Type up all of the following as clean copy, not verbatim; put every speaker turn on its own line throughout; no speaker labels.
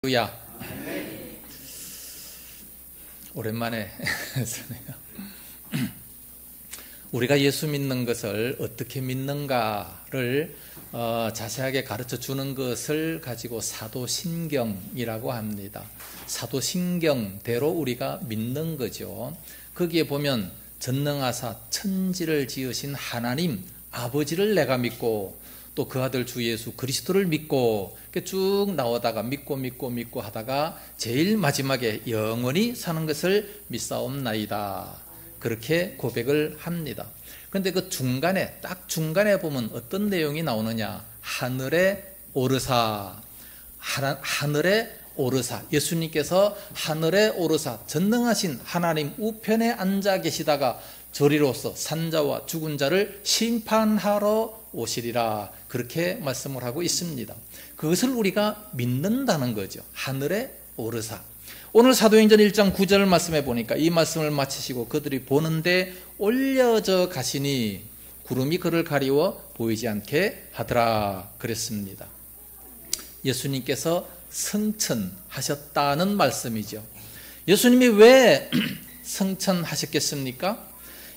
할렐루야. 오랜만에 우리가 예수 믿는 것을 어떻게 믿는가를 자세하게 가르쳐 주는 것을 가지고 사도신경이라고 합니다. 사도신경대로 우리가 믿는 거죠. 거기에 보면 전능하사 천지를 지으신 하나님 아버지를 내가 믿고 또 그 아들 주 예수 그리스도를 믿고 쭉 나오다가 믿고 하다가 제일 마지막에 영원히 사는 것을 믿사옵나이다. 그렇게 고백을 합니다. 그런데 그 중간에 딱 중간에 보면 어떤 내용이 나오느냐? 하늘에 오르사, 하늘에 오르사, 예수님께서 하늘에 오르사 전능하신 하나님 우편에 앉아 계시다가 저리로서 산자와 죽은 자를 심판하러 오시리라, 그렇게 말씀을 하고 있습니다. 그것을 우리가 믿는다는 거죠. 하늘에 오르사. 오늘 사도행전 1장 9절 말씀해 보니까 이 말씀을 마치시고 그들이 보는데 올려져 가시니 구름이 그를 가리워 보이지 않게 하더라 그랬습니다. 예수님께서 승천하셨다는 말씀이죠. 예수님이 왜 승천하셨겠습니까?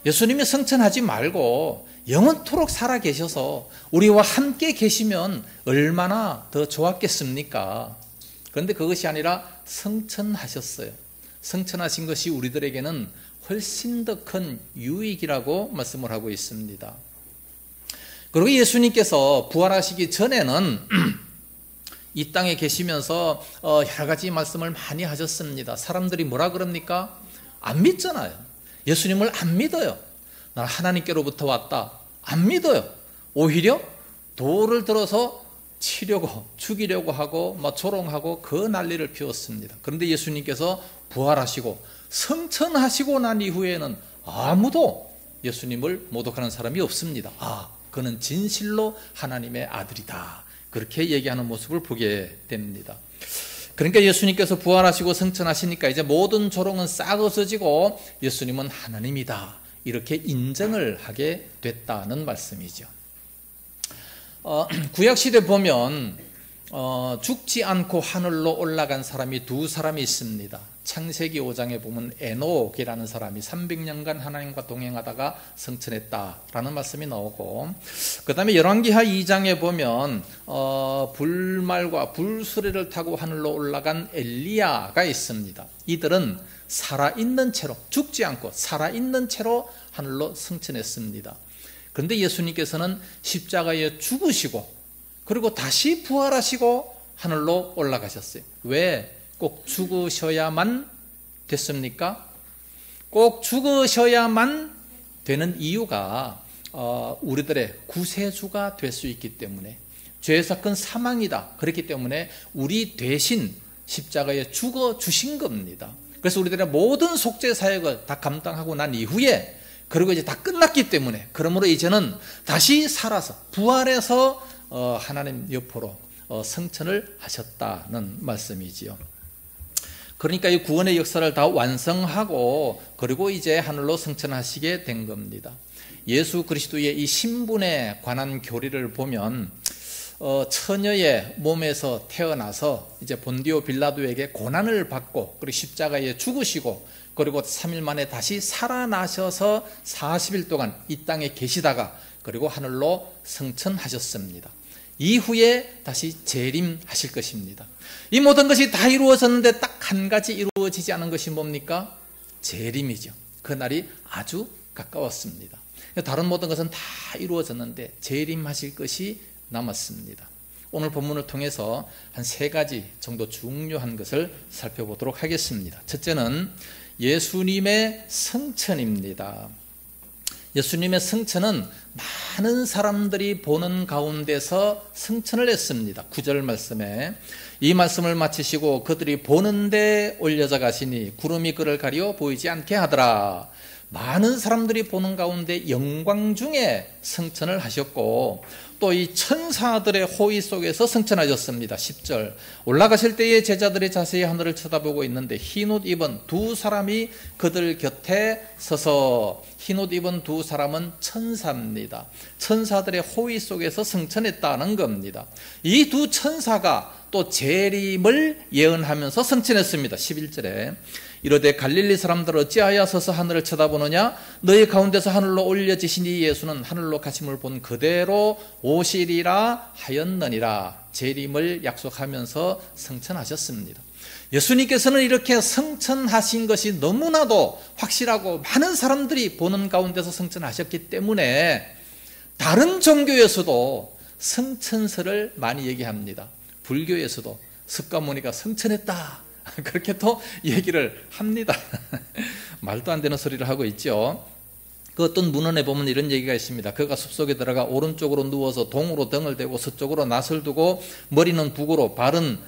예수님이 승천하지 말고 영원토록 살아 계셔서 우리와 함께 계시면 얼마나 더 좋았겠습니까? 그런데 그것이 아니라 승천하셨어요. 승천하신 것이 우리들에게는 훨씬 더 큰 유익이라고 말씀을 하고 있습니다. 그리고 예수님께서 부활하시기 전에는 이 땅에 계시면서 여러 가지 말씀을 많이 하셨습니다. 사람들이 뭐라 그럽니까? 안 믿잖아요. 예수님을 안 믿어요. 난 하나님께로부터 왔다, 안 믿어요. 오히려 돌을 들어서 치려고 죽이려고 하고 막 조롱하고 그 난리를 피웠습니다. 그런데 예수님께서 부활하시고 승천하시고 난 이후에는 아무도 예수님을 모독하는 사람이 없습니다. 그는 진실로 하나님의 아들이다, 그렇게 얘기하는 모습을 보게 됩니다. 그러니까 예수님께서 부활하시고 승천하시니까 이제 모든 조롱은 싹 없어지고 예수님은 하나님이다, 이렇게 인정을 하게 됐다는 말씀이죠. 구약시대 보면 죽지 않고 하늘로 올라간 사람이 두 사람이 있습니다. 창세기 5장에 보면 에녹이라는 사람이 300년간 하나님과 동행하다가 승천했다라는 말씀이 나오고, 그 다음에 열왕기하 2장에 보면 불말과 불수레를 타고 하늘로 올라간 엘리야가 있습니다. 이들은 살아있는 채로, 죽지 않고 살아있는 채로 하늘로 승천했습니다. 그런데 예수님께서는 십자가에 죽으시고 그리고 다시 부활하시고 하늘로 올라가셨어요. 왜 꼭 죽으셔야만 됐습니까? 꼭 죽으셔야만 되는 이유가 우리들의 구세주가 될 수 있기 때문에, 죄에서 큰 사망이다, 그렇기 때문에 우리 대신 십자가에 죽어 주신 겁니다. 그래서 우리들의 모든 속죄 사역을 다 감당하고 난 이후에, 그리고 이제 다 끝났기 때문에, 그러므로 이제는 다시 살아서 부활해서 하나님 옆으로 승천을 하셨다는 말씀이지요. 그러니까 이 구원의 역사를 다 완성하고 그리고 이제 하늘로 승천하시게 된 겁니다. 예수 그리스도의 이 신분에 관한 교리를 보면 처녀의 몸에서 태어나서 이제 본디오 빌라도에게 고난을 받고 그리고 십자가에 죽으시고 그리고 3일 만에 다시 살아나셔서 40일 동안 이 땅에 계시다가 그리고 하늘로 승천하셨습니다. 이후에 다시 재림하실 것입니다. 이 모든 것이 다 이루어졌는데 딱 한 가지 이루어지지 않은 것이 뭡니까? 재림이죠. 그날이 아주 가까웠습니다. 다른 모든 것은 다 이루어졌는데 재림하실 것이 남았습니다. 오늘 본문을 통해서 한 3가지 정도 중요한 것을 살펴보도록 하겠습니다. 첫째는 예수님의 승천입니다. 예수님의 승천은 많은 사람들이 보는 가운데서 승천을 했습니다. 9절 말씀에 이 말씀을 마치시고 그들이 보는데 올려져 가시니 구름이 그를 가리워 보이지 않게 하더라. 많은 사람들이 보는 가운데 영광 중에 승천을 하셨고 또 이 천사들의 호의 속에서 승천하셨습니다. 10절 올라가실 때에 제자들이 자세히 하늘을 쳐다보고 있는데 흰옷 입은 두 사람이 그들 곁에 서서, 흰옷 입은 두 사람은 천사입니다. 천사들의 호의 속에서 승천했다는 겁니다. 이 두 천사가 또 재림을 예언하면서 성천했습니다. 11절에 이르되 갈릴리 사람들 어찌하여 서서 하늘을 쳐다보느냐 너희 가운데서 하늘로 올려지신 이 예수는 하늘로 가심을 본 그대로 오시리라 하였느니라. 재림을 약속하면서 성천하셨습니다. 예수님께서는 이렇게 성천하신 것이 너무나도 확실하고 많은 사람들이 보는 가운데서 성천하셨기 때문에 다른 종교에서도 성천설을 많이 얘기합니다. 불교에서도 석가모니가 성천했다 그렇게 또 얘기를 합니다. 말도 안 되는 소리를 하고 있죠. 그 어떤 문헌에 보면 이런 얘기가 있습니다. 그가 숲속에 들어가 오른쪽으로 누워서 동으로 등을 대고 서쪽으로 낫을 두고 머리는 북으로 발은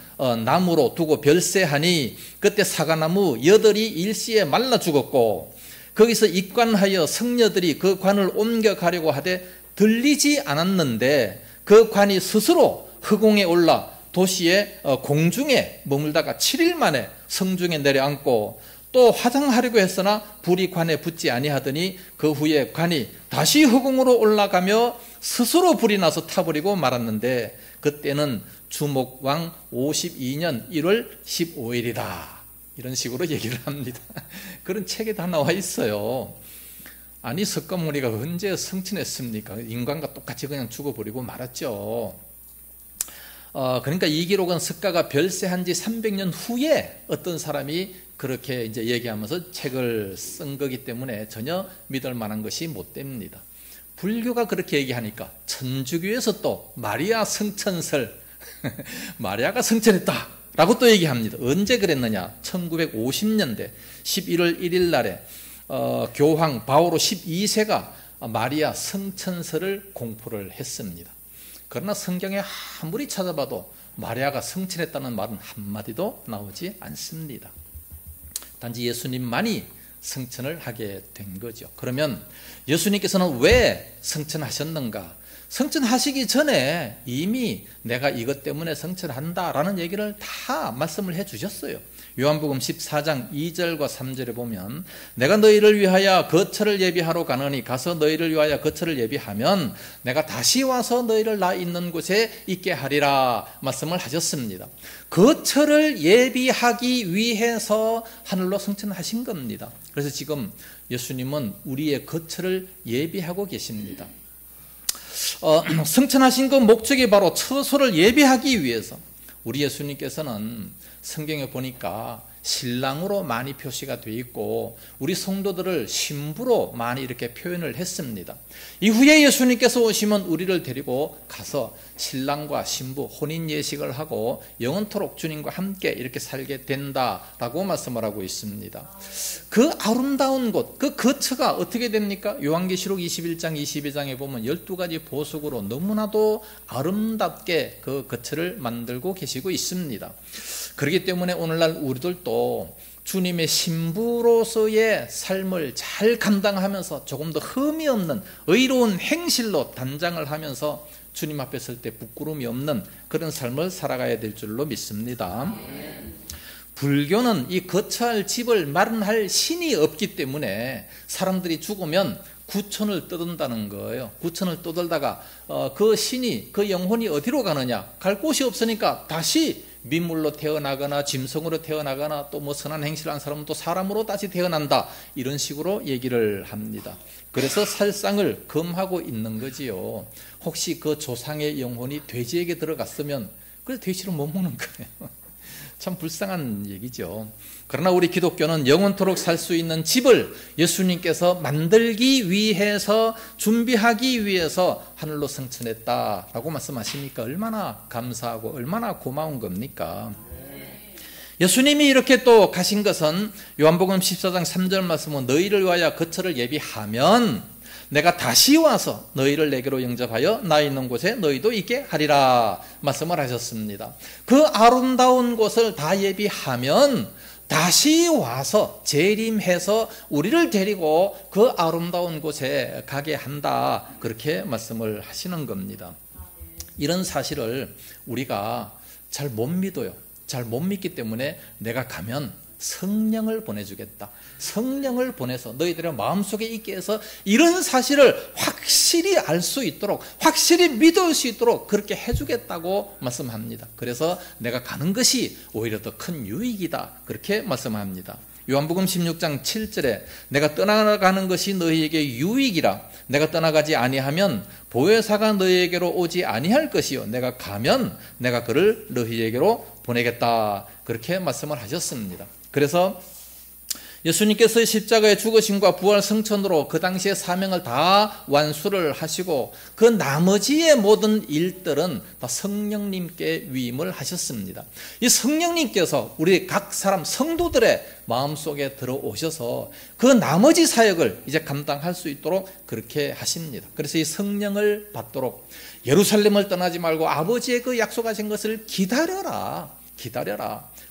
나무로 두고 별세하니 그때 사과나무 8이 일시에 말라 죽었고 거기서 입관하여 성녀들이 그 관을 옮겨가려고 하되 들리지 않았는데 그 관이 스스로 허공에 올라 도시의 공중에 머물다가 7일 만에 성중에 내려앉고 또 화장하려고 했으나 불이 관에 붙지 아니하더니 그 후에 관이 다시 허공으로 올라가며 스스로 불이 나서 타버리고 말았는데 그때는 주목왕 52년 1월 15일이다. 이런 식으로 얘기를 합니다. 그런 책에 다 나와 있어요. 아니 석가모니가 언제 성천했습니까? 인간과 똑같이 그냥 죽어버리고 말았죠. 그러니까 이 기록은 석가가 별세한 지 300년 후에 어떤 사람이 그렇게 이제 얘기하면서 책을 쓴 거기 때문에 전혀 믿을 만한 것이 못 됩니다. 불교가 그렇게 얘기하니까 천주교에서 또 마리아 성천설 마리아가 성천했다 라고 또 얘기합니다. 언제 그랬느냐? 1950년대 11월 1일 날에 교황 바오로 12세가 마리아 성천설을 공포를 했습니다. 그러나 성경에 아무리 찾아봐도 마리아가 성천했다는 말은 한마디도 나오지 않습니다. 단지 예수님만이 성천을 하게 된 거죠. 그러면 예수님께서는 왜 성천하셨는가? 성천하시기 전에 이미 내가 이것 때문에 성천한다라는 얘기를 다 말씀을 해 주셨어요. 요한복음 14장 2절과 3절에 보면 내가 너희를 위하여 거처를 예비하러 가느니 가서 너희를 위하여 거처를 예비하면 내가 다시 와서 너희를 나 있는 곳에 있게 하리라 말씀을 하셨습니다. 거처를 예비하기 위해서 하늘로 성천하신 겁니다. 그래서 지금 예수님은 우리의 거처를 예비하고 계십니다. 성천하신 그 목적이 바로 처소를 예비하기 위해서 우리 예수님께서는 성경에 보니까 신랑으로 많이 표시가 되어 있고 우리 성도들을 신부로 많이 이렇게 표현을 했습니다. 이후에 예수님께서 오시면 우리를 데리고 가서 신랑과 신부 혼인 예식을 하고 영원토록 주님과 함께 이렇게 살게 된다라고 말씀을 하고 있습니다. 그 아름다운 곳, 그 거처가 어떻게 됩니까? 요한계시록 21장 22장에 보면 12가지 보석으로 너무나도 아름답게 그 거처를 만들고 계시고 있습니다. 그렇기 때문에 오늘날 우리들도 주님의 신부로서의 삶을 잘 감당하면서 조금 더 흠이 없는 의로운 행실로 단장을 하면서 주님 앞에 설 때 부끄러움이 없는 그런 삶을 살아가야 될 줄로 믿습니다. 불교는 이 거처할 집을 마련할 신이 없기 때문에 사람들이 죽으면 구천을 떠든다는 거예요. 구천을 떠들다가 그 신이, 그 영혼이 어디로 가느냐? 갈 곳이 없으니까 다시 민물로 태어나거나 짐승으로 태어나거나 또 뭐 선한 행실을 한 사람은 또 사람으로 다시 태어난다. 이런 식으로 얘기를 합니다. 그래서 살상을 금하고 있는 거지요. 혹시 그 조상의 영혼이 돼지에게 들어갔으면 그래서 돼지를 못 먹는 거예요. 참 불쌍한 얘기죠. 그러나 우리 기독교는 영원토록 살 수 있는 집을 예수님께서 만들기 위해서 준비하기 위해서 하늘로 성천했다라고 말씀하시니까 얼마나 감사하고 얼마나 고마운 겁니까? 예수님이 이렇게 또 가신 것은 요한복음 14장 3절 말씀은 너희를 위하여 거처를 예비하면 내가 다시 와서 너희를 내게로 영접하여 나 있는 곳에 너희도 있게 하리라 말씀을 하셨습니다. 그 아름다운 곳을 다 예비하면 다시 와서 재림해서 우리를 데리고 그 아름다운 곳에 가게 한다. 그렇게 말씀을 하시는 겁니다. 이런 사실을 우리가 잘 못 믿어요. 잘 못 믿기 때문에 내가 가면 성령을 보내주겠다. 성령을 보내서 너희들의 마음속에 있게 해서 이런 사실을 확실히 알 수 있도록, 확실히 믿을 수 있도록 그렇게 해주겠다고 말씀합니다. 그래서 내가 가는 것이 오히려 더 큰 유익이다, 그렇게 말씀합니다. 요한복음 16장 7절에 내가 떠나가는 것이 너희에게 유익이라. 내가 떠나가지 아니하면 보혜사가 너희에게로 오지 아니할 것이요 내가 가면 내가 그를 너희에게로 보내겠다, 그렇게 말씀을 하셨습니다. 그래서 예수님께서 십자가의 죽으심과 부활 성천으로 그 당시의 사명을 다 완수를 하시고 그 나머지의 모든 일들은 다 성령님께 위임을 하셨습니다. 이 성령님께서 우리 각 사람 성도들의 마음속에 들어오셔서 그 나머지 사역을 이제 감당할 수 있도록 그렇게 하십니다. 그래서 이 성령을 받도록 예루살렘을 떠나지 말고 아버지의 그 약속하신 것을 기다려라.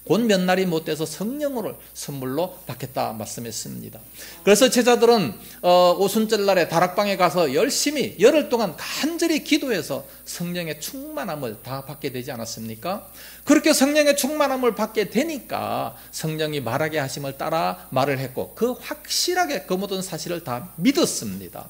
곧 몇 날이 못 돼서 성령을 선물로 받겠다 말씀했습니다. 그래서 제자들은 오순절 날에 다락방에 가서 열심히 열흘 동안 간절히 기도해서 성령의 충만함을 다 받게 되지 않았습니까? 그렇게 성령의 충만함을 받게 되니까 성령이 말하게 하심을 따라 말을 했고 그 확실하게 그 모든 사실을 다 믿었습니다.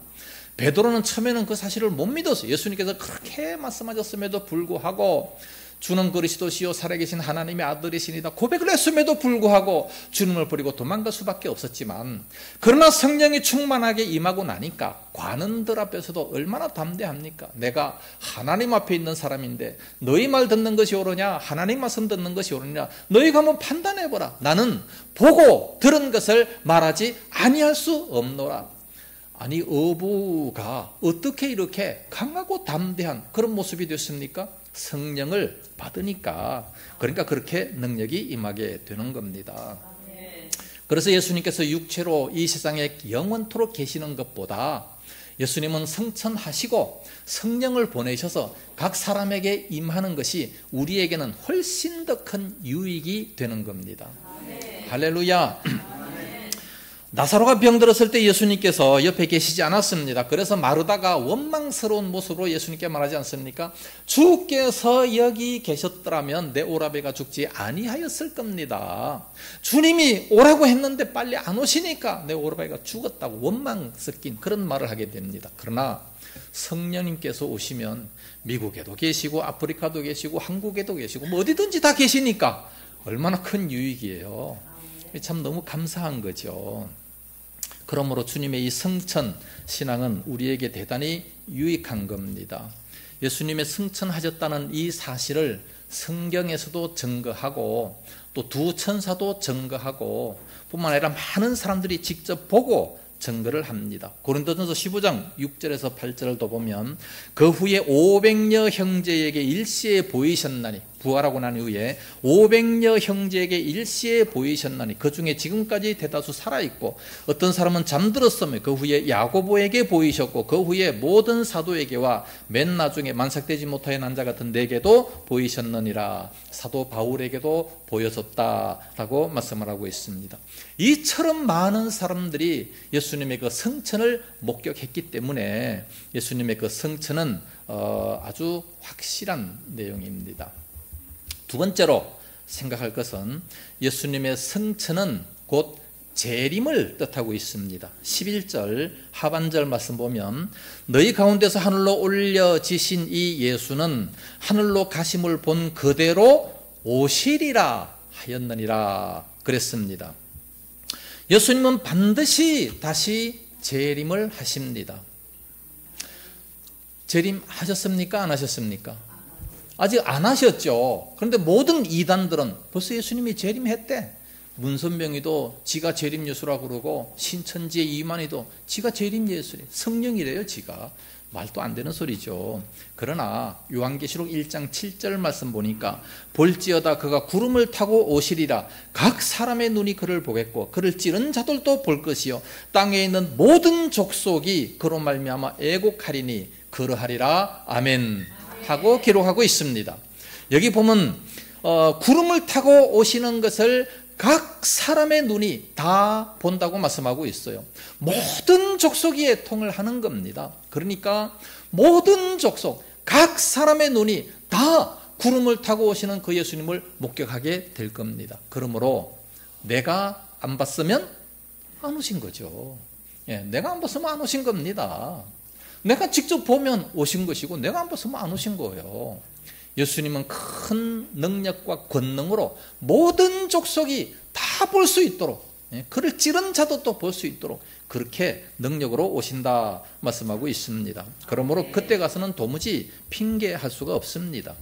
베드로는 처음에는 그 사실을 못 믿었어요. 예수님께서 그렇게 말씀하셨음에도 불구하고 주는 그리스도시요 살아계신 하나님의 아들이시니다 고백을 했음에도 불구하고 주님을 버리고 도망갈 수밖에 없었지만, 그러나 성령이 충만하게 임하고 나니까 관원들 앞에서도 얼마나 담대합니까? 내가 하나님 앞에 있는 사람인데 너희 말 듣는 것이 옳으냐 하나님 말씀 듣는 것이 옳으냐 너희가 한번 판단해보라. 나는 보고 들은 것을 말하지 아니할 수 없노라. 아니, 어부가 어떻게 이렇게 강하고 담대한 그런 모습이 됐습니까? 성령을 받으니까. 그러니까 그렇게 능력이 임하게 되는 겁니다. 그래서 예수님께서 육체로 이 세상에 영원토록 계시는 것보다 예수님은 성천하시고 성령을 보내셔서 각 사람에게 임하는 것이 우리에게는 훨씬 더 큰 유익이 되는 겁니다. 할렐루야. 나사로가 병들었을 때 예수님께서 옆에 계시지 않았습니다. 그래서 마르다가 원망스러운 모습으로 예수님께 말하지 않습니까? 주께서 여기 계셨더라면 내 오라베가 죽지 아니하였을 겁니다. 주님이 오라고 했는데 빨리 안 오시니까 내 오라베가 죽었다고 원망 섞인 그런 말을 하게 됩니다. 그러나 성령님께서 오시면 미국에도 계시고 아프리카도 계시고 한국에도 계시고 뭐 어디든지 다 계시니까 얼마나 큰 유익이에요. 참 너무 감사한 거죠. 그러므로 주님의 이 성천 신앙은 우리에게 대단히 유익한 겁니다. 예수님의 성천하셨다는 이 사실을 성경에서도 증거하고 또 두 천사도 증거하고 뿐만 아니라 많은 사람들이 직접 보고 증거를 합니다. 고린도전서 15장 6절에서 8절을 더 보면 그 후에 500여 형제에게 일시에 보이셨나니, 부활하고 난 이후에 500여 형제에게 일시에 보이셨나니 그 중에 지금까지 대다수 살아있고 어떤 사람은 잠들었으며 그 후에 야고보에게 보이셨고 그 후에 모든 사도에게와 맨 나중에 만삭되지 못하여 난 자 같은 내게도 보이셨느니라. 사도 바울에게도 보여졌다라고 말씀을 하고 있습니다. 이처럼 많은 사람들이 예수님의 그 성천을 목격했기 때문에 예수님의 그 성천은 아주 확실한 내용입니다. 두 번째로 생각할 것은 예수님의 성천은 곧 재림을 뜻하고 있습니다. 11절 하반절 말씀 보면 너희 가운데서 하늘로 올려지신 이 예수는 하늘로 가심을 본 그대로 오시리라 하였느니라 그랬습니다. 예수님은 반드시 다시 재림을 하십니다. 재림하셨습니까? 안 하셨습니까? 아직 안 하셨죠. 그런데 모든 이단들은 벌써 예수님이 재림했대. 문선명이도 지가 재림 예수라고 그러고 신천지의 이만희도 지가 재림 예수래. 성령이래요 지가. 말도 안 되는 소리죠. 그러나 요한계시록 1장 7절 말씀 보니까 볼지어다 그가 구름을 타고 오시리라. 각 사람의 눈이 그를 보겠고 그를 찌른 자들도 볼 것이요 땅에 있는 모든 족속이 그로 말미암아 애곡하리니 그러하리라. 아멘 하고 기록하고 있습니다. 여기 보면 구름을 타고 오시는 것을 각 사람의 눈이 다 본다고 말씀하고 있어요. 모든 족속이 애통을 하는 겁니다. 그러니까 모든 족속, 각 사람의 눈이 다 구름을 타고 오시는 그 예수님을 목격하게 될 겁니다. 그러므로 내가 안 봤으면 안 오신 거죠. 예, 내가 안 봤으면 안 오신 겁니다. 내가 직접 보면 오신 것이고 내가 안 봤으면 안 오신 거예요. 예수님은 큰 능력과 권능으로 모든 족속이 다 볼 수 있도록, 그를 찌른 자도 또 볼 수 있도록 그렇게 능력으로 오신다 말씀하고 있습니다. 그러므로 그때 가서는 도무지 핑계할 수가 없습니다.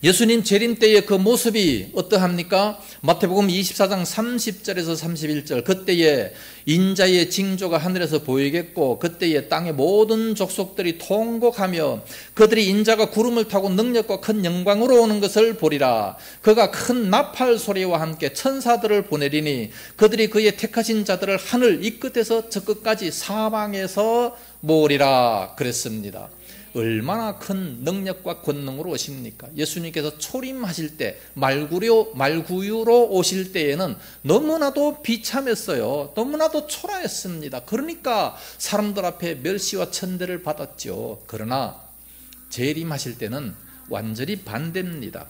예수님 재림 때의 그 모습이 어떠합니까? 마태복음 24장 30절에서 31절, 그때에 인자의 징조가 하늘에서 보이겠고 그때에 땅의 모든 족속들이 통곡하며 그들이 인자가 구름을 타고 능력과 큰 영광으로 오는 것을 보리라. 그가 큰 나팔 소리와 함께 천사들을 보내리니 그들이 그의 택하신 자들을 하늘 이 끝에서 저 끝까지 사방에서 모으리라 그랬습니다. 얼마나 큰 능력과 권능으로 오십니까? 예수님께서 초림하실 때 말구유로 오실 때에는 너무나도 비참했어요. 너무나도 초라했습니다. 그러니까 사람들 앞에 멸시와 천대를 받았죠. 그러나 재림하실 때는 완전히 반대입니다.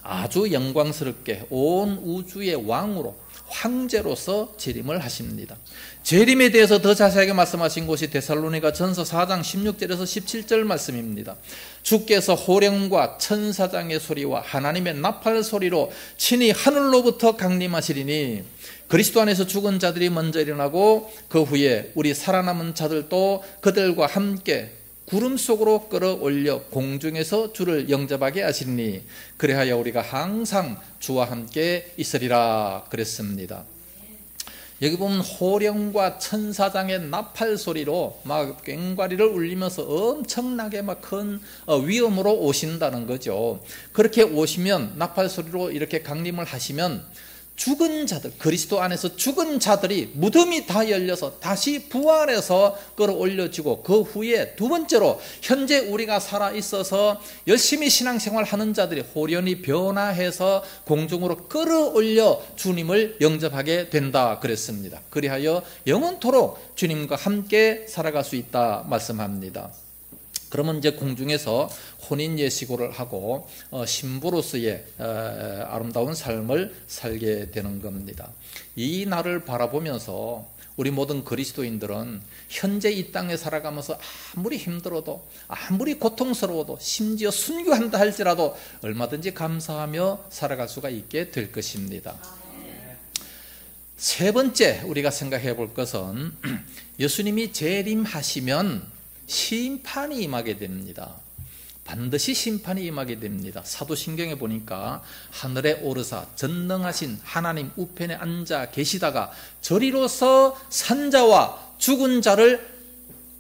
아주 영광스럽게 온 우주의 왕으로 황제로서 재림을 하십니다. 재림에 대해서 더 자세하게 말씀하신 곳이 데살로니가 전서 4장 16절에서 17절 말씀입니다. 주께서 호령과 천사장의 소리와 하나님의 나팔 소리로 친히 하늘로부터 강림하시리니 그리스도 안에서 죽은 자들이 먼저 일어나고 그 후에 우리 살아남은 자들도 그들과 함께 구름 속으로 끌어올려 공중에서 주를 영접하게 하시니 그래야 우리가 항상 주와 함께 있으리라 그랬습니다. 여기 보면 호령과 천사장의 나팔 소리로 막 꽹과리를 울리면서 엄청나게 막 큰 위엄으로 오신다는 거죠. 그렇게 오시면 나팔 소리로 이렇게 강림을 하시면 죽은 자들, 그리스도 안에서 죽은 자들이 무덤이 다 열려서 다시 부활해서 끌어올려지고 그 후에 두 번째로 현재 우리가 살아있어서 열심히 신앙생활 하는 자들이 호련히 변화해서 공중으로 끌어올려 주님을 영접하게 된다 그랬습니다. 그리하여 영원토록 주님과 함께 살아갈 수 있다 말씀합니다. 그러면 이제 공중에서 혼인 예시고를 하고 신부로서의 아름다운 삶을 살게 되는 겁니다. 이 날을 바라보면서 우리 모든 그리스도인들은 현재 이 땅에 살아가면서 아무리 힘들어도 아무리 고통스러워도 심지어 순교한다 할지라도 얼마든지 감사하며 살아갈 수가 있게 될 것입니다. 세 번째 우리가 생각해 볼 것은 예수님이 재림하시면 심판이 임하게 됩니다. 반드시 심판이 임하게 됩니다. 사도신경에 보니까 하늘에 오르사 전능하신 하나님 우편에 앉아 계시다가 저리로서 산자와 죽은 자를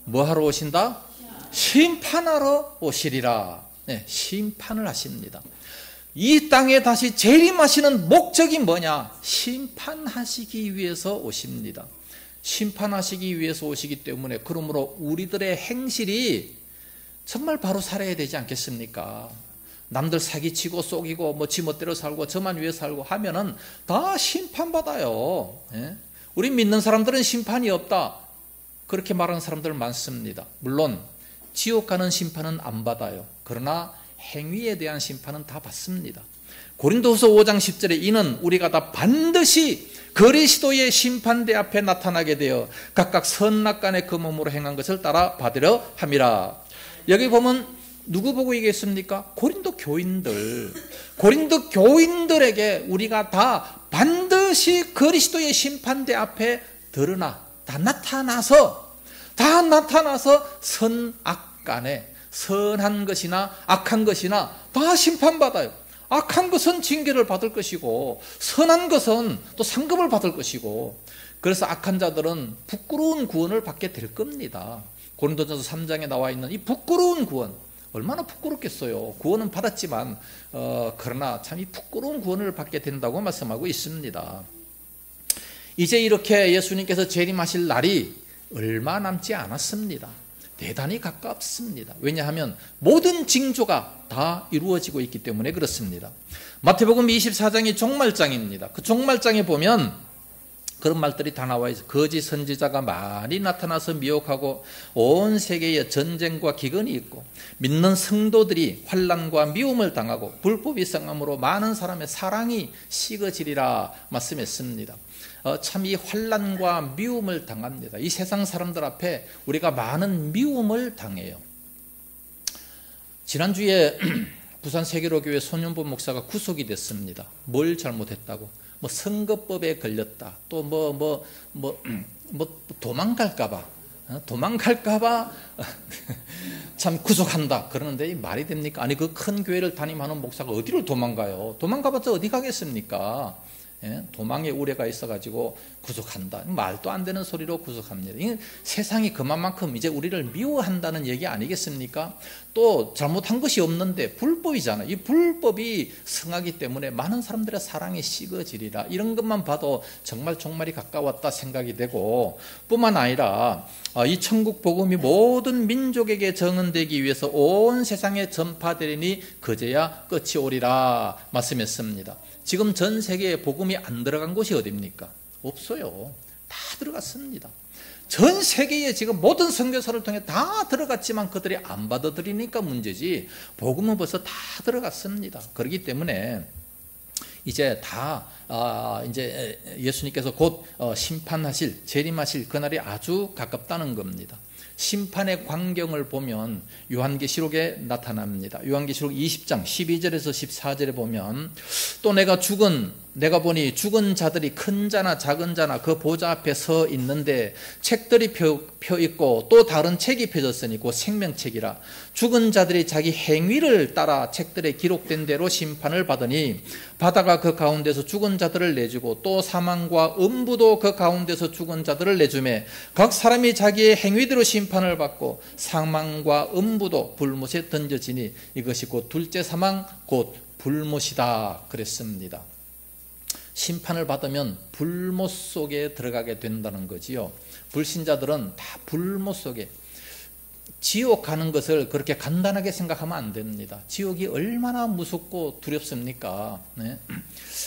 뭐하러 오신다? 심판하러 오시리라. 네, 심판을 하십니다. 이 땅에 다시 재림하시는 목적이 뭐냐? 심판하시기 위해서 오십니다. 심판하시기 위해서 오시기 때문에 그러므로 우리들의 행실이 정말 바로 살아야 되지 않겠습니까? 남들 사기치고 속이고 뭐 지멋대로 살고 저만 위해 살고 하면은 다 심판받아요. 예? 우리 믿는 사람들은 심판이 없다 그렇게 말하는 사람들 많습니다. 물론 지옥 가는 심판은 안 받아요. 그러나 행위에 대한 심판은 다 받습니다. 고린도후서 5장 10절에 이는 우리가 다 반드시 그리스도의 심판대 앞에 나타나게 되어 각각 선악간의 그 몸으로 행한 것을 따라 받으려 함이라. 여기 보면 누구 보고 얘기했습니까? 고린도 교인들에게 우리가 다 반드시 그리스도의 심판대 앞에 드러나 다 나타나서 선악간에 선한 것이나 악한 것이나 다 심판받아요. 악한 것은 징계를 받을 것이고 선한 것은 또 상급을 받을 것이고 그래서 악한 자들은 부끄러운 구원을 받게 될 겁니다. 고린도전서 3장에 나와 있는 이 부끄러운 구원 얼마나 부끄럽겠어요. 구원은 받았지만 그러나 참 이 부끄러운 구원을 받게 된다고 말씀하고 있습니다. 이제 이렇게 예수님께서 재림하실 날이 얼마 남지 않았습니다. 대단히 가깝습니다. 왜냐하면 모든 징조가 다 이루어지고 있기 때문에 그렇습니다. 마태복음 24장이 종말장입니다. 그 종말장에 보면 그런 말들이 다 나와 있어요. 거짓 선지자가 많이 나타나서 미혹하고 온 세계에 전쟁과 기근이 있고 믿는 성도들이 환난과 미움을 당하고 불법이 성함으로 많은 사람의 사랑이 식어지리라 말씀했습니다. 참 이 환난과 미움을 당합니다. 이 세상 사람들 앞에 우리가 많은 미움을 당해요. 지난주에 부산 세계로교회 손윤보 목사가 구속이 됐습니다. 뭘 잘못했다고? 뭐 선거법에 걸렸다. 또 도망갈까봐 참 구속한다. 그러는데 이 말이 됩니까? 아니 그 큰 교회를 담임하는 목사가 어디를 도망가요? 도망가봤자 어디 가겠습니까? 예? 도망의 우려가 있어가지고 구속한다. 말도 안 되는 소리로 구속합니다. 세상이 그만큼 이제 우리를 미워한다는 얘기 아니겠습니까? 또 잘못한 것이 없는데 불법이잖아요. 이 불법이 성하기 때문에 많은 사람들의 사랑이 식어지리라. 이런 것만 봐도 정말 종말이 가까웠다 생각이 되고, 뿐만 아니라 이 천국 복음이 모든 민족에게 정언되기 위해서 온 세상에 전파되리니 그제야 끝이 오리라 말씀했습니다. 지금 전 세계에 복음이 안 들어간 곳이 어디입니까? 없어요. 다 들어갔습니다. 전 세계에 지금 모든 선교사를 통해 다 들어갔지만 그들이 안 받아들이니까 문제지, 복음은 벌써 다 들어갔습니다. 그렇기 때문에 이제 이제 예수님께서 곧 심판하실, 재림하실 그날이 아주 가깝다는 겁니다. 심판의 광경을 보면 요한계시록에 나타납니다. 요한계시록 20장 12절에서 14절에 보면, 또 내가 보니 죽은 자들이 큰 자나 작은 자나 그 보좌 앞에 서 있는데 책들이 펴 있고 또 다른 책이 펴졌으니 곧 생명책이라. 죽은 자들이 자기 행위를 따라 책들에 기록된 대로 심판을 받으니 바다가 그 가운데서 죽은 자들을 내주고 또 사망과 음부도 그 가운데서 죽은 자들을 내주매 각 사람이 자기의 행위대로 심판을 받고 사망과 음부도 불못에 던져지니 이것이 곧 둘째 사망 곧 불못이다 그랬습니다. 심판을 받으면 불못 속에 들어가게 된다는 거지요. 불신자들은 다 불못 속에, 지옥 가는 것을 그렇게 간단하게 생각하면 안 됩니다. 지옥이 얼마나 무섭고 두렵습니까? 네.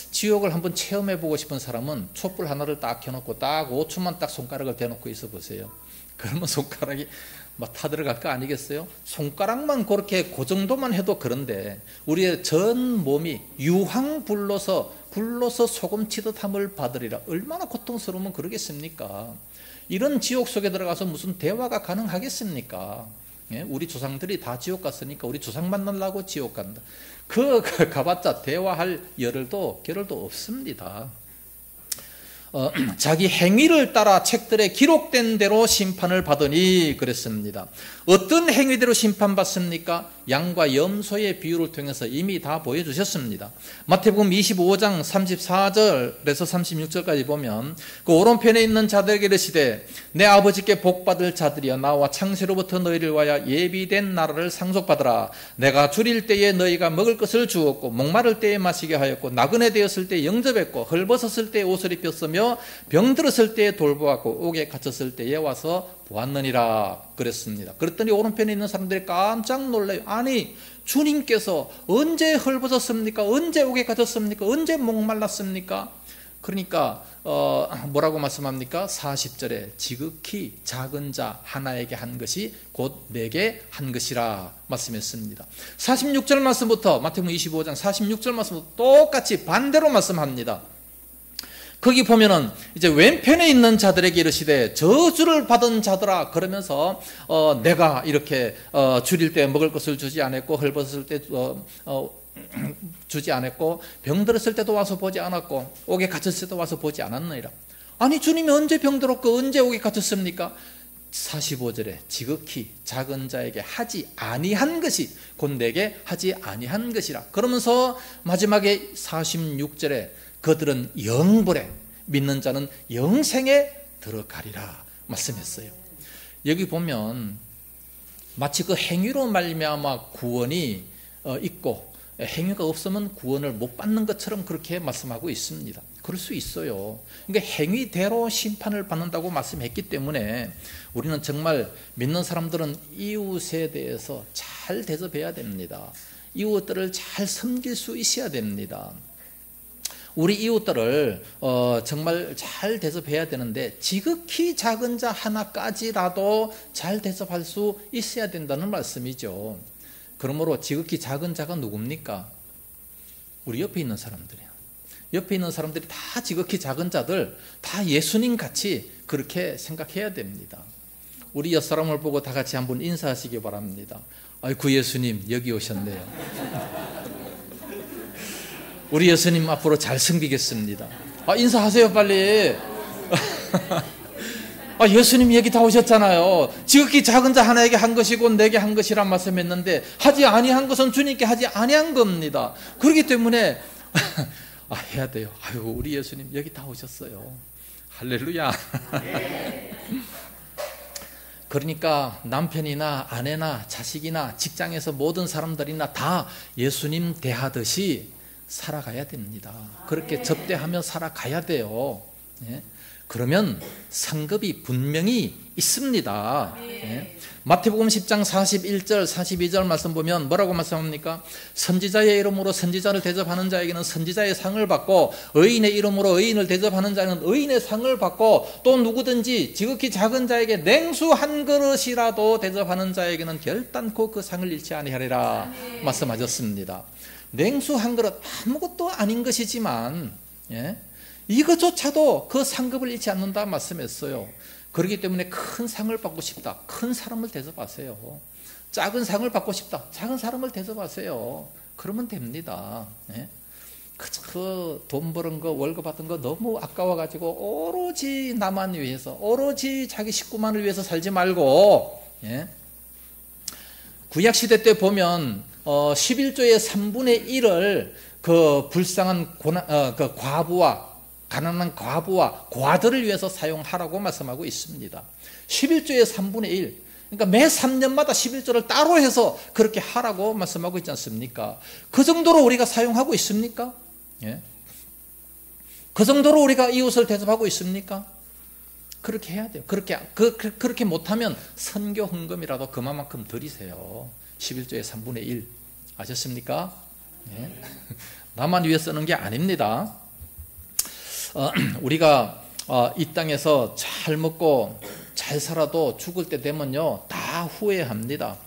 지옥을 한번 체험해보고 싶은 사람은 촛불 하나를 딱 켜놓고 딱 5초만 딱 손가락을 대놓고 있어 보세요. 그러면 손가락이 막 타들어갈 거 아니겠어요? 손가락만 그렇게 그 정도만 해도 그런데 우리의 전 몸이 유황불로서 소금 치듯함을 받으리라. 얼마나 고통스러우면 그러겠습니까? 이런 지옥 속에 들어가서 무슨 대화가 가능하겠습니까? 예? 우리 조상들이 다 지옥 갔으니까 우리 조상 만나려고 지옥 간다. 가봤자 대화할 겨를도 없습니다. 자기 행위를 따라 책들에 기록된 대로 심판을 받으니 그랬습니다. 어떤 행위대로 심판받습니까? 양과 염소의 비유를 통해서 이미 다 보여주셨습니다. 마태복음 25장 34절에서 36절까지 보면 그 오른편에 있는 자들에게 이르시되 내 아버지께 복받을 자들이여 나와 창세로부터 너희를 위하여 예비된 나라를 상속받으라. 내가 줄일 때에 너희가 먹을 것을 주었고 목마를 때에 마시게 하였고 나그네 되었을 때 영접했고 헐벗었을 때에 옷을 입혔으며 병들었을 때에 돌보았고 옥에 갇혔을 때에 와서 보았느니라 그랬습니다. 그랬더니 오른편에 있는 사람들이 깜짝 놀라요. 아니 주님께서 언제 헐벗었습니까? 언제 옥에 갇혔습니까? 언제 목말랐습니까? 그러니까 뭐라고 말씀합니까? 40절에 지극히 작은 자 하나에게 한 것이 곧 내게 한 것이라 말씀했습니다. 46절 말씀부터 마태복음 25장 46절 말씀부터 똑같이 반대로 말씀합니다. 거기 보면은 이제 왼편에 있는 자들에게 이르시되 저주를 받은 자들아 그러면서 내가 이렇게 줄일 때 먹을 것을 주지 않았고 헐벗을 때 주지 않았고 병들었을 때도 와서 보지 않았고 옥에 갇혔을 때도 와서 보지 않았느니라. 아니 주님이 언제 병들었고 언제 옥에 갇혔습니까? 45절에 지극히 작은 자에게 하지 아니한 것이 곧 내게 하지 아니한 것이라. 그러면서 마지막에 46절에 그들은 영불에, 믿는 자는 영생에 들어가리라 말씀했어요. 여기 보면 마치 그 행위로 말미암아 구원이 있고 행위가 없으면 구원을 못 받는 것처럼 그렇게 말씀하고 있습니다. 그럴 수 있어요. 그러니까 행위대로 심판을 받는다고 말씀했기 때문에 우리는 정말 믿는 사람들은 이웃에 대해서 잘 대접해야 됩니다. 이웃들을 잘 섬길 수 있어야 됩니다. 우리 이웃들을 정말 잘 대접해야 되는데 지극히 작은 자 하나까지라도 잘 대접할 수 있어야 된다는 말씀이죠. 그러므로 지극히 작은 자가 누굽니까? 우리 옆에 있는 사람들이에요. 옆에 있는 사람들이 다 지극히 작은 자들, 다 예수님 같이 그렇게 생각해야 됩니다. 우리 옆사람을 보고 다 같이 한번 인사하시기 바랍니다. 아이고 예수님 여기 오셨네요. 우리 예수님 앞으로 잘 섬기겠습니다. 인사하세요 빨리. 예수님 여기 다 오셨잖아요. 지극히 작은 자 하나에게 한 것이고 내게 한 것이란 말씀했는데 하지 아니한 것은 주님께 하지 아니한 겁니다. 그렇기 때문에 해야 돼요. 아이고 우리 예수님 여기 다 오셨어요. 할렐루야. 그러니까 남편이나 아내나 자식이나 직장에서 모든 사람들이나 다 예수님 대하듯이 살아가야 됩니다. 그렇게 접대하며 살아가야 돼요. 그러면 상급이 분명히 있습니다. 마태복음 10장 41절 42절 말씀 보면 뭐라고 말씀합니까? 선지자의 이름으로 선지자를 대접하는 자에게는 선지자의 상을 받고 의인의 이름으로 의인을 대접하는 자는 의인의 상을 받고 또 누구든지 지극히 작은 자에게 냉수 한 그릇이라도 대접하는 자에게는 결단코 그 상을 잃지 아니하리라 말씀하셨습니다. 냉수 한 그릇 아무것도 아닌 것이지만 이것조차도 그 상급을 잃지 않는다 말씀했어요. 그렇기 때문에 큰 상을 받고 싶다. 큰 사람을 대접하세요. 작은 상을 받고 싶다. 작은 사람을 대접하세요. 그러면 됩니다. 그 돈 버는 거 월급 받은 거 너무 아까워가지고 오로지 나만 위해서 오로지 자기 식구만을 위해서 살지 말고 구약시대 때 보면 11조의 3분의 1을 그 불쌍한 그 과부와 가난한 과부와 과들을 위해서 사용하라고 말씀하고 있습니다. 11조의 3분의 1. 그러니까 매 3년마다 11조를 따로 해서 그렇게 하라고 말씀하고 있지 않습니까? 그 정도로 우리가 사용하고 있습니까? 그 정도로 우리가 이웃을 대접하고 있습니까? 그렇게 해야 돼요. 그렇게 못하면 선교 헌금이라도 그만큼 드리세요. 11조의 3분의 1. 아셨습니까? 나만 위해 쓰는 게 아닙니다. 우리가 이 땅에서 잘 먹고 잘 살아도 죽을 때 되면요 다 후회합니다.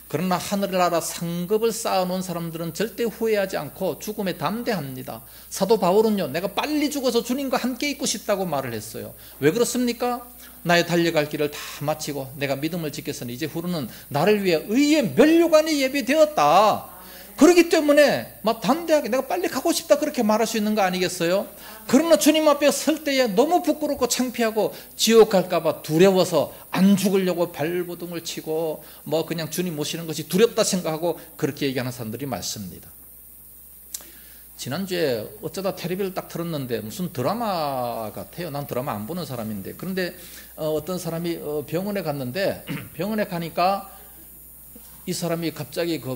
그러나 하늘나라 상급을 쌓아놓은 사람들은 절대 후회하지 않고 죽음에 담대합니다. 사도 바울은요 내가 빨리 죽어서 주님과 함께 있고 싶다고 말을 했어요. 왜 그렇습니까? 나의 달려갈 길을 다 마치고 내가 믿음을 지켰으니 이제 후로는 나를 위해 의의 면류관이 예비되었다. 그렇기 때문에 막 담대하게 내가 빨리 가고 싶다 그렇게 말할 수 있는 거 아니겠어요? 그러나 주님 앞에 설 때에 너무 부끄럽고 창피하고 지옥 갈까 봐 두려워서 안 죽으려고 발버둥을 치고 뭐 그냥 주님 모시는 것이 두렵다 생각하고 그렇게 얘기하는 사람들이 많습니다. 지난주에 어쩌다 텔레비를 딱 틀었는데 무슨 드라마 같아요. 난 드라마 안 보는 사람인데 그런데 어떤 사람이 병원에 갔는데 병원에 가니까 이 사람이 갑자기 그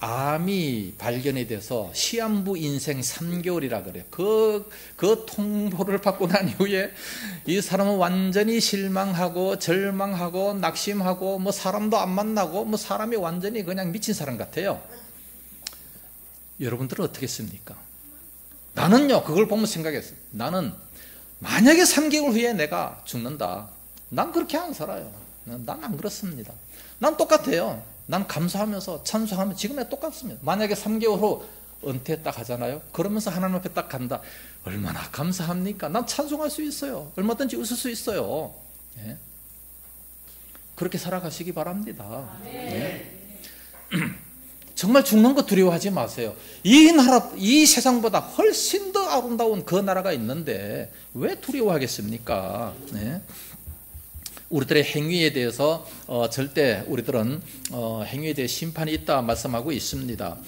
암이 발견이 돼서 시한부 인생 3개월이라 그래요. 그 통보를 받고 난 이후에 이 사람은 완전히 실망하고 절망하고 낙심하고 뭐 사람도 안 만나고 뭐 사람이 완전히 그냥 미친 사람 같아요. 여러분들은 어떻겠습니까? 나는요 그걸 보면 생각했어요. 나는 만약에 3개월 후에 내가 죽는다. 난 그렇게 안 살아요. 난 안 그렇습니다. 난 똑같아요. 난 감사하면서 찬송하면 지금에 똑같습니다. 만약에 3개월 후 은퇴 딱 하잖아요. 그러면서 하나님 앞에 딱 간다. 얼마나 감사합니까? 난 찬송할 수 있어요. 얼마든지 웃을 수 있어요. 그렇게 살아가시기 바랍니다. 정말 죽는 거 두려워하지 마세요. 이 나라, 이 세상보다 훨씬 더 아름다운 그 나라가 있는데 왜 두려워하겠습니까? 우리들의 행위에 대해서 절대 우리들은 행위에 대해 심판이 있다 말씀하고 있습니다.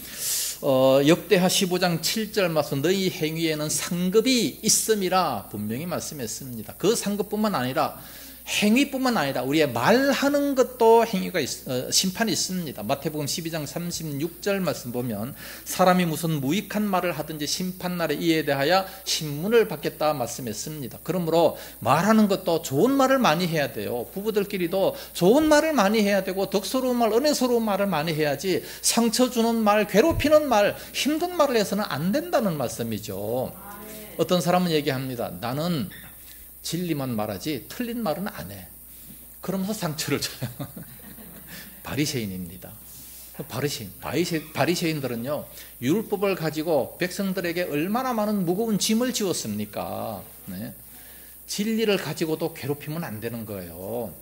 역대하 15장 7절 말씀 너희 행위에는 상급이 있음이라 분명히 말씀했습니다. 그 상급뿐만 아니라 행위뿐만 아니라 우리의 말하는 것도 심판이 있습니다. 마태복음 12장 36절 말씀 보면 사람이 무슨 무익한 말을 하든지 심판날에 이에 대하여 신문을 받겠다 말씀했습니다. 그러므로 말하는 것도 좋은 말을 많이 해야 돼요. 부부들끼리도 좋은 말을 많이 해야 되고 덕스러운 말, 은혜스러운 말을 많이 해야지 상처 주는 말, 괴롭히는 말, 힘든 말을 해서는 안 된다는 말씀이죠. 어떤 사람은 얘기합니다. 나는 진리만 말하지 틀린 말은 안 해. 그러면서 상처를 줘요. 바리새인입니다. 바리새인들은요, 율법을 가지고 백성들에게 얼마나 많은 무거운 짐을 지웠습니까? 네. 진리를 가지고도 괴롭히면 안 되는 거예요.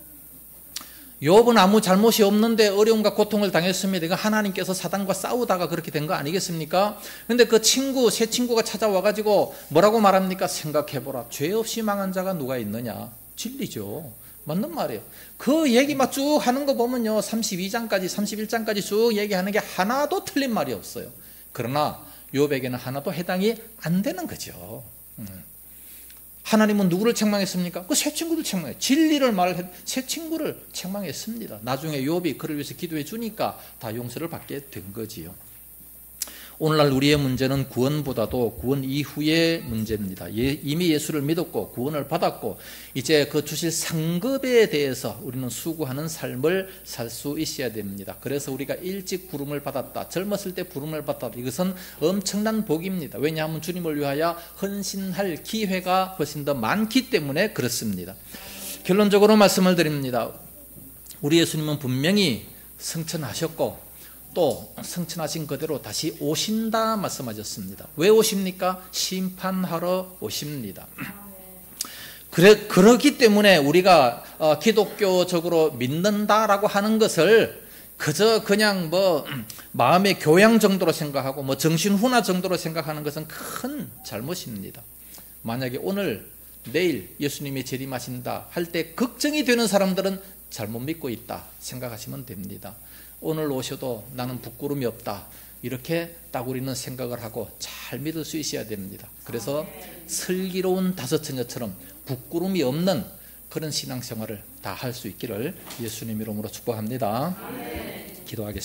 욥은 아무 잘못이 없는데 어려움과 고통을 당했습니다. 이거 하나님께서 사단과 싸우다가 그렇게 된 거 아니겠습니까? 그런데 그 새 친구가 찾아와가지고 뭐라고 말합니까? 생각해보라. 죄 없이 망한 자가 누가 있느냐? 진리죠. 맞는 말이에요. 그 얘기만 쭉 하는 거 보면요, 32장까지 31장까지 쭉 얘기하는 게 하나도 틀린 말이 없어요. 그러나 욥에게는 하나도 해당이 안 되는 거죠. 하나님은 누구를 책망했습니까? 그 새 친구를 책망했어요. 진리를 말해 새 친구를 책망했습니다. 나중에 욥이 그를 위해서 기도해 주니까 다 용서를 받게 된 거지요. 오늘날 우리의 문제는 구원보다도 구원 이후의 문제입니다. 이미 예수를 믿었고 구원을 받았고 이제 그 주실 상급에 대해서 우리는 수고하는 삶을 살 수 있어야 됩니다. 그래서 우리가 일찍 부름을 받았다, 젊었을 때 부름을 받았다, 이것은 엄청난 복입니다. 왜냐하면 주님을 위하여 헌신할 기회가 훨씬 더 많기 때문에 그렇습니다. 결론적으로 말씀을 드립니다. 우리 예수님은 분명히 승천하셨고 또 승천하신 그대로 다시 오신다 말씀하셨습니다. 왜 오십니까? 심판하러 오십니다. 그렇기 때문에 우리가 기독교적으로 믿는다라고 하는 것을 그저 그냥 마음의 교양 정도로 생각하고 정신훈화 정도로 생각하는 것은 큰 잘못입니다. 만약에 오늘 내일 예수님이 재림하신다 할 때 걱정이 되는 사람들은 잘못 믿고 있다 생각하시면 됩니다. 오늘 오셔도 나는 부끄러움이 없다, 이렇게 딱 우리는 생각을 하고 잘 믿을 수 있어야 됩니다. 그래서 슬기로운 다섯 처녀처럼 부끄러움이 없는 그런 신앙생활을 다 할 수 있기를 예수님 이름으로 축복합니다. 기도하겠습니다.